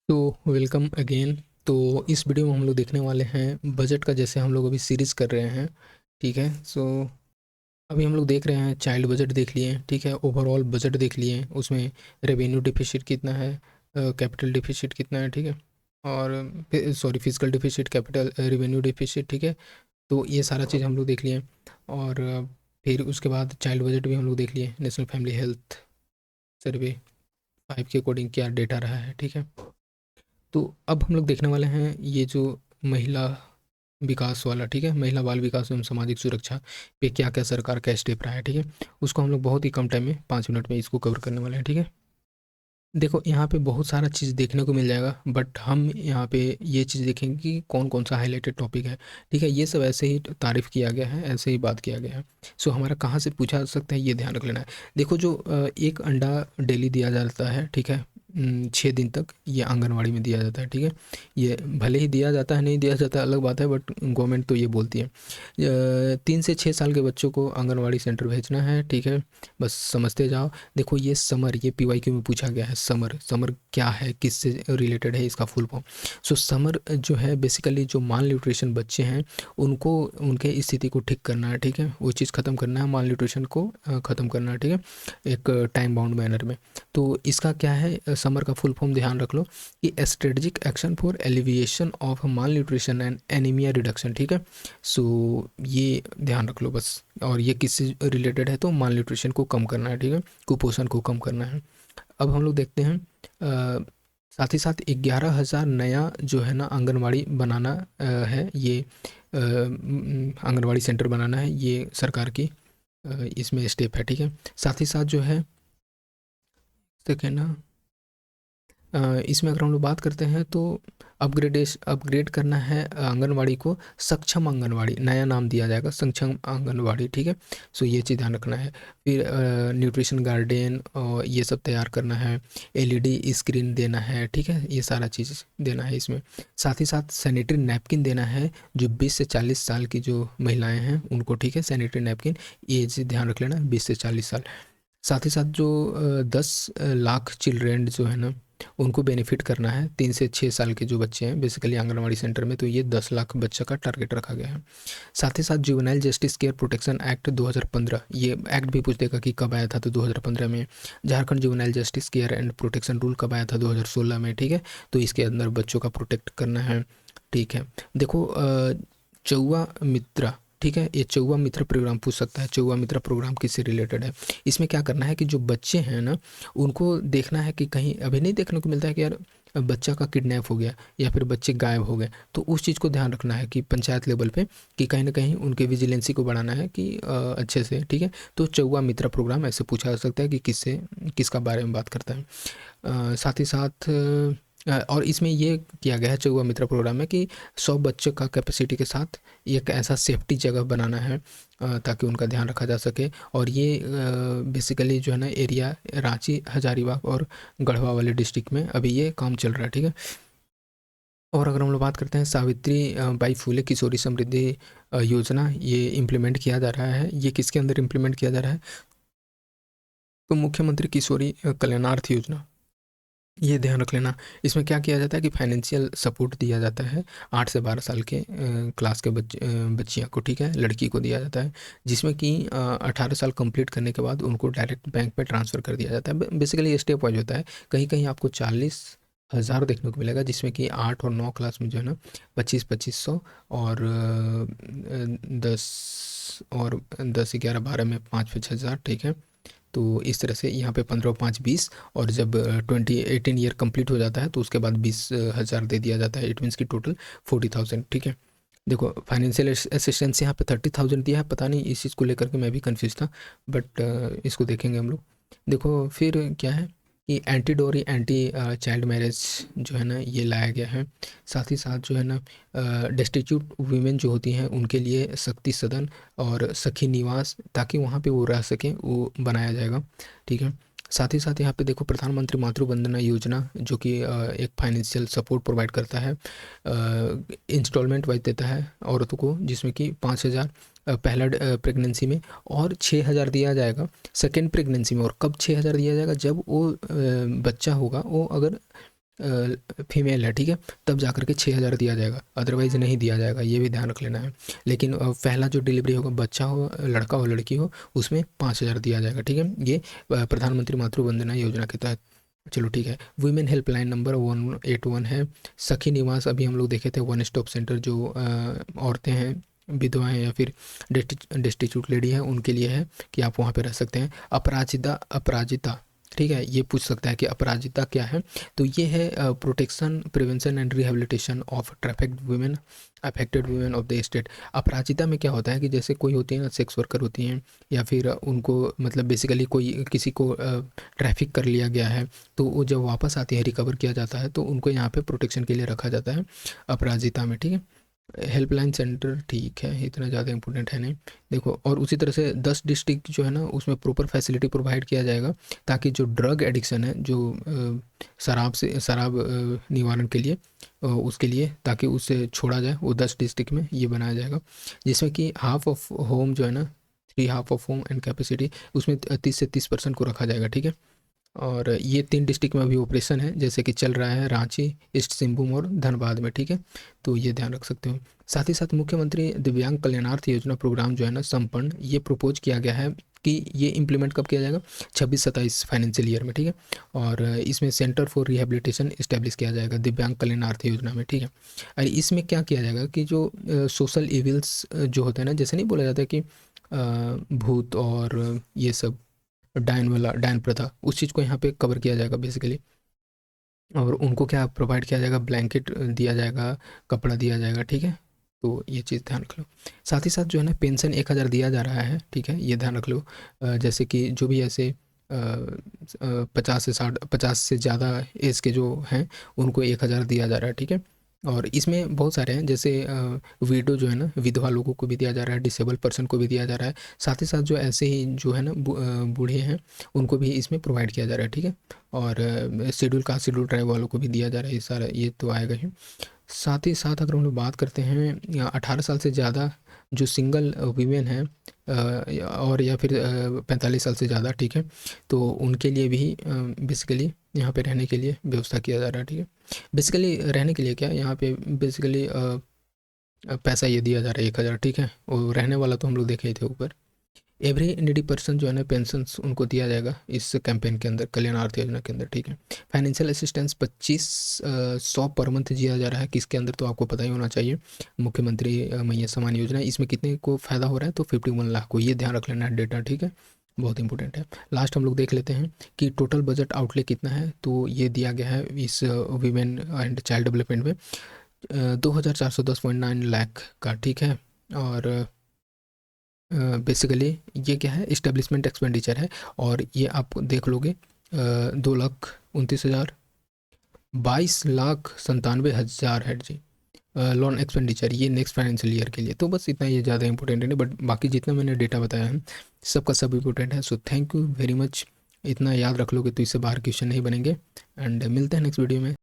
तो welcome again. तो इस वीडियो में हम लोग देखने वाले हैं बजट का, जैसे हम लोग अभी सीरीज़ कर रहे हैं। ठीक है। अभी हम लोग देख रहे हैं, चाइल्ड बजट देख लिए, ठीक है, ओवरऑल बजट देख लिए, उसमें रेवेन्यू डिफिसिट कितना है, कैपिटल डिफिसिट कितना है, ठीक है, और sorry physical deficit, capital revenue deficit, ठीक है। तो ये सारा चीज़ हम लोग देख लिए। और फिर उसके बाद चाइल्ड बजट भी हम लोग देख लिए, नेशनल फैमिली हेल्थ सर्वे 5 के अकॉर्डिंग क्या डेटा रहा है, ठीक है। तो अब हम लोग देखने वाले हैं ये जो महिला विकास वाला, ठीक है, महिला बाल विकास एवं सामाजिक सुरक्षा पे क्या क्या सरकार का स्टेप रहा है, ठीक है। उसको हम लोग बहुत ही कम टाइम में 5 मिनट में इसको कवर करने वाले हैं, ठीक है। देखो, यहाँ पे बहुत सारा चीज़ देखने को मिल जाएगा, बट हम यहाँ पे ये चीज़ देखेंगे कि कौन कौन सा हाईलाइटेड टॉपिक है, ठीक है। ये सब ऐसे ही तारीफ़ किया गया है, ऐसे ही बात किया गया है। हमारा कहाँ से पूछा जा सकता है, ये ध्यान रख लेना है। देखो, जो एक अंडा डेली दिया जाता है, ठीक है, 6 दिन तक, ये आंगनवाड़ी में दिया जाता है, ठीक है। ये भले ही दिया जाता है, नहीं दिया जाता है अलग बात है, बट गवर्नमेंट तो ये बोलती है 3 से 6 साल के बच्चों को आंगनवाड़ी सेंटर भेजना है, ठीक है। बस समझते जाओ। देखो, ये समर, ये पीवाईक्यू में पूछा गया है, समर समर क्या है, किससे रिलेटेड है, इसका फुल फॉर्म। समर जो है बेसिकली जो माल न्यूट्रिशन बच्चे हैं, उनको उनके स्थिति को ठीक करना है, ठीक है, वो चीज़ ख़त्म करना है, माल न्यूट्रिशन को ख़त्म करना है, ठीक है, एक टाइम बाउंड मैनर में। तो इसका क्या है, समर का फुल फॉर्म ध्यान रख लो कि strategic action for alleviation of mall nutrition and anaemia reduction, ठीक है। ये ध्यान रख लो बस। और ये किससे रिलेटेड है, तो माल न्यूट्रिशन को कम करना है, ठीक है, कुपोषण को कम करना है। अब हम लोग देखते हैं, साथ ही साथ 11,000 नया जो है ना आंगनवाड़ी बनाना है, ये आंगनवाड़ी सेंटर बनाना है, ये सरकार की इसमें स्टेप है, ठीक है। साथ ही साथ जो है, देखिए ना, इसमें अगर हम लोग बात करते हैं तो अपग्रेड करना है आंगनवाड़ी को, सक्षम आंगनवाड़ी नया नाम दिया जाएगा, सक्षम आंगनवाड़ी, ठीक है। ये चीज़ ध्यान रखना है। फिर न्यूट्रिशन गार्डन और ये सब तैयार करना है, एलईडी स्क्रीन देना है, ठीक है, ये सारा चीज़ देना है इसमें। साथ ही साथ सैनिटरी नैपकिन देना है, जो 20 से 40 साल की जो महिलाएं हैं उनको, ठीक है, सैनिटरी नैपकिन, ये चीज़ ध्यान रख लेना, 20 से 40 साल। साथ ही साथ जो 10 लाख चिल्ड्रेन जो है ना, उनको बेनिफिट करना है, 3 से 6 साल के जो बच्चे हैं बेसिकली आंगनवाड़ी सेंटर में, तो ये 10 लाख बच्चा का टारगेट रखा गया है। साथ ही साथ juvenile justice care protection act 2015, ये एक्ट भी पूछ देगा कि कब आया था, तो 2015 में। Jharkhand juvenile justice care and protection rule कब आया था, 2016 में, ठीक है। तो इसके अंदर बच्चों का प्रोटेक्ट करना है, ठीक है। देखो, चौवा मित्रा, ठीक है, ये चौवा मित्र प्रोग्राम पूछ सकता है, चौवा मित्र प्रोग्राम किससे रिलेटेड है। इसमें क्या करना है कि जो बच्चे हैं ना, उनको देखना है कि कहीं अभी नहीं देखने को मिलता है कि यार बच्चा का किडनैप हो गया या फिर बच्चे गायब हो गए, तो उस चीज़ को ध्यान रखना है कि पंचायत लेवल पे, कि कहीं ना कहीं उनके विजिलेंसी को बढ़ाना है कि अच्छे से, ठीक है। तो चौवा मित्र प्रोग्राम ऐसे पूछा जा सकता है कि किसका बारे में बात करता है। साथ ही साथ और इसमें ये किया गया है चौवा मित्र प्रोग्राम में कि 100 बच्चों का कैपेसिटी के साथ एक ऐसा सेफ्टी जगह बनाना है ताकि उनका ध्यान रखा जा सके। और ये बेसिकली जो है ना एरिया रांची, हजारीबाग और गढ़वा वाले डिस्ट्रिक्ट में अभी ये काम चल रहा है, ठीक है। और अगर हम लोग बात करते हैं सावित्री बाई फुले किशोरी समृद्धि योजना, ये इम्प्लीमेंट किया जा रहा है, ये किसके अंदर इम्प्लीमेंट किया जा रहा है, तो मुख्यमंत्री किशोरी कल्याणार्थ योजना, ये ध्यान रख लेना। इसमें क्या किया जाता है कि फाइनेंशियल सपोर्ट दिया जाता है 8 से 12 साल के क्लास के बच्चियों को, ठीक है, लड़की को दिया जाता है, जिसमें कि 18 साल कंप्लीट करने के बाद उनको डायरेक्ट बैंक में ट्रांसफ़र कर दिया जाता है। बेसिकली ये स्टेप वाइज होता है। कहीं कहीं आपको 40,000 देखने को मिलेगा, जिसमें कि 8 और 9 क्लास में जो है ना 25-2500, और 10 और 11 12 में 5-5 हज़ार, ठीक है। तो इस तरह से यहाँ पे 15 और 5 20, और जब 18 ईयर कंप्लीट हो जाता है तो उसके बाद 20,000 दे दिया जाता है। इट मीन्स की टोटल 40,000, ठीक है। देखो, फाइनेंशियल असिस्टेंस यहाँ पे 30,000 दिया है, पता नहीं इस चीज़ को लेकर के मैं भी कंफ्यूज था, बट इसको देखेंगे हम लोग। देखो फिर क्या है कि एंटी डोरी, एंटी चाइल्ड मैरिज जो है ना, ये लाया गया है। साथ ही साथ जो है ना डेस्टिट्यूट वीमेन जो होती हैं उनके लिए शक्ति सदन और सखी निवास, ताकि वहाँ पे वो रह सकें, वो बनाया जाएगा, ठीक है। साथ ही साथ यहाँ पे देखो प्रधानमंत्री मातृ वंदना योजना, जो कि एक फाइनेंशियल सपोर्ट प्रोवाइड करता है, इंस्टॉलमेंट वाइज देता है औरतों को, जिसमें कि 5,000 पहला प्रेगनेंसी में, और 6,000 दिया जाएगा सेकेंड प्रेगनेंसी में। और कब 6,000 दिया जाएगा, जब वो बच्चा होगा, वो अगर फीमेल है, ठीक है, तब जा कर के 6,000 दिया जाएगा, अदरवाइज़ नहीं दिया जाएगा, ये भी ध्यान रख लेना है। लेकिन पहला जो डिलीवरी होगा, बच्चा हो, लड़का हो, लड़की हो, उसमें 5,000 दिया जाएगा, ठीक है। ये प्रधानमंत्री मातृ वंदना योजना के तहत। चलो ठीक है। वुमेन हेल्पलाइन नंबर 181 है। सखी निवास अभी हम लोग देखे थे, वन स्टॉप सेंटर, जो औरतें हैं, विधवाएं या फिर डिस्टिट्यूट लेडी है, उनके लिए है कि आप वहाँ पे रह सकते हैं। अपराजिता, ठीक है, ये पूछ सकता है कि अपराजिता क्या है। तो ये है protection, prevention and rehabilitation of trafficked women, affected women of the state. Aparajita में क्या होता है कि जैसे कोई होती है ना, सेक्स वर्कर होती हैं, या फिर उनको मतलब बेसिकली कोई किसी को ट्रैफिक कर लिया गया है, तो वो जब वापस आती है, रिकवर किया जाता है, तो उनको यहाँ पे प्रोटेक्शन के लिए रखा जाता है अपराजिता में, ठीक है। हेल्पलाइन सेंटर, ठीक है, इतना ज़्यादा इंपॉर्टेंट है नहीं। देखो, और उसी तरह से 10 डिस्ट्रिक्ट जो है ना, उसमें प्रॉपर फैसिलिटी प्रोवाइड किया जाएगा, ताकि जो ड्रग एडिक्शन है, जो शराब निवारण के लिए, उसके लिए, ताकि उससे छोड़ा जाए, वो 10 डिस्ट्रिक्ट में ये बनाया जाएगा। जिसमें कि हाफ ऑफ होम जो है ना, 3/2 ऑफ होम एंड कैपेसिटी, उसमें 30 से 30% को रखा जाएगा, ठीक है। और ये 3 डिस्ट्रिक्ट में अभी ऑपरेशन है, जैसे कि चल रहा है रांची, ईस्ट सिंहभूम और धनबाद में, ठीक है। तो ये ध्यान रख सकते हो। साथ ही साथ मुख्यमंत्री दिव्यांग कल्याणार्थ योजना प्रोग्राम जो है ना, संपन्न, ये प्रपोज किया गया है कि ये इम्प्लीमेंट कब किया जाएगा, 26-27 फाइनेंशियल ईयर में, ठीक है। और इसमें सेंटर फॉर रिहेबिलिटेशन इस्टेब्लिश किया जाएगा दिव्यांग कल्याणार्थ योजना में, ठीक है। और इसमें क्या किया जाएगा कि जो सोशल इविल्स जो होता है ना, जैसे नहीं बोला जाता है कि भूत और ये सब, डायन प्रथा, उस चीज़ को यहाँ पे कवर किया जाएगा बेसिकली। और उनको क्या प्रोवाइड किया जाएगा, ब्लैंकेट दिया जाएगा, कपड़ा दिया जाएगा, ठीक है। तो ये चीज़ ध्यान रख लो। साथ ही साथ जो है ना, पेंशन 1,000 दिया जा रहा है, ठीक है, ये ध्यान रख लो। जैसे कि जो भी ऐसे 50 से ज़्यादा एज के जो हैं, उनको 1,000 दिया जा रहा है, ठीक है। और इसमें बहुत सारे हैं, जैसे विडो जो है ना, विधवा लोगों को भी दिया जा रहा है, डिसेबल पर्सन को भी दिया जा रहा है। साथ ही साथ जो ऐसे ही जो है ना, बूढ़े हैं, उनको भी इसमें प्रोवाइड किया जा रहा है, ठीक है। और शेड्यूल कास्ट, शेड्यूल ट्राइब वालों को भी दिया जा रहा है, ये सारा ये तो आएगा ही। साथ ही साथ अगर हम लोग बात करते हैं 18 साल से ज़्यादा जो सिंगल वीमेन हैं, और या फिर 45 साल से ज़्यादा, ठीक है, तो उनके लिए भी बेसिकली यहाँ पे रहने के लिए व्यवस्था किया जा रहा है, ठीक है। बेसिकली रहने के लिए क्या, यहाँ पे बेसिकली पैसा ये दिया जा रहा है 1,000, ठीक है। और रहने वाला तो हम लोग देखे ही थे ऊपर। एवरी नीडी पर्सन जो है ना, पेंशन उनको दिया जाएगा इस कैंपेन के अंदर, कल्याणार्थ योजना के अंदर, ठीक है। फाइनेंशियल असिस्टेंस 2500 पर मंथ दिया जा रहा है, किसके अंदर, तो आपको पता ही होना चाहिए, मुख्यमंत्री मैया सम्मान योजना। इसमें कितने को फ़ायदा हो रहा है, तो 51 लाख को, ये ध्यान रख लेना है डेटा, ठीक है, बहुत इंपॉर्टेंट है। लास्ट हम लोग देख लेते हैं कि टोटल बजट आउटले कितना है, तो ये दिया गया है इस वीमेन एंड चाइल्ड डेवलपमेंट में 2,410.9 लाख का, ठीक है। और बेसिकली ये क्या है, इस्टेब्लिशमेंट एक्सपेंडिचर है, और ये आप देख लोगे 2,29,000, 22,97,000 है जी लोन एक्सपेंडिचर, ये नेक्स्ट फाइनेंशियल ईयर के लिए। तो बस इतना, ये ज़्यादा इंपॉर्टेंट है, बट बाकी जितना मैंने डेटा बताया है, सबका सब इंपॉर्टेंट है। So thank you very much, इतना याद रख लोगे तो इससे बाहर क्वेश्चन नहीं बनेंगे। एंड मिलते हैं नेक्स्ट वीडियो में।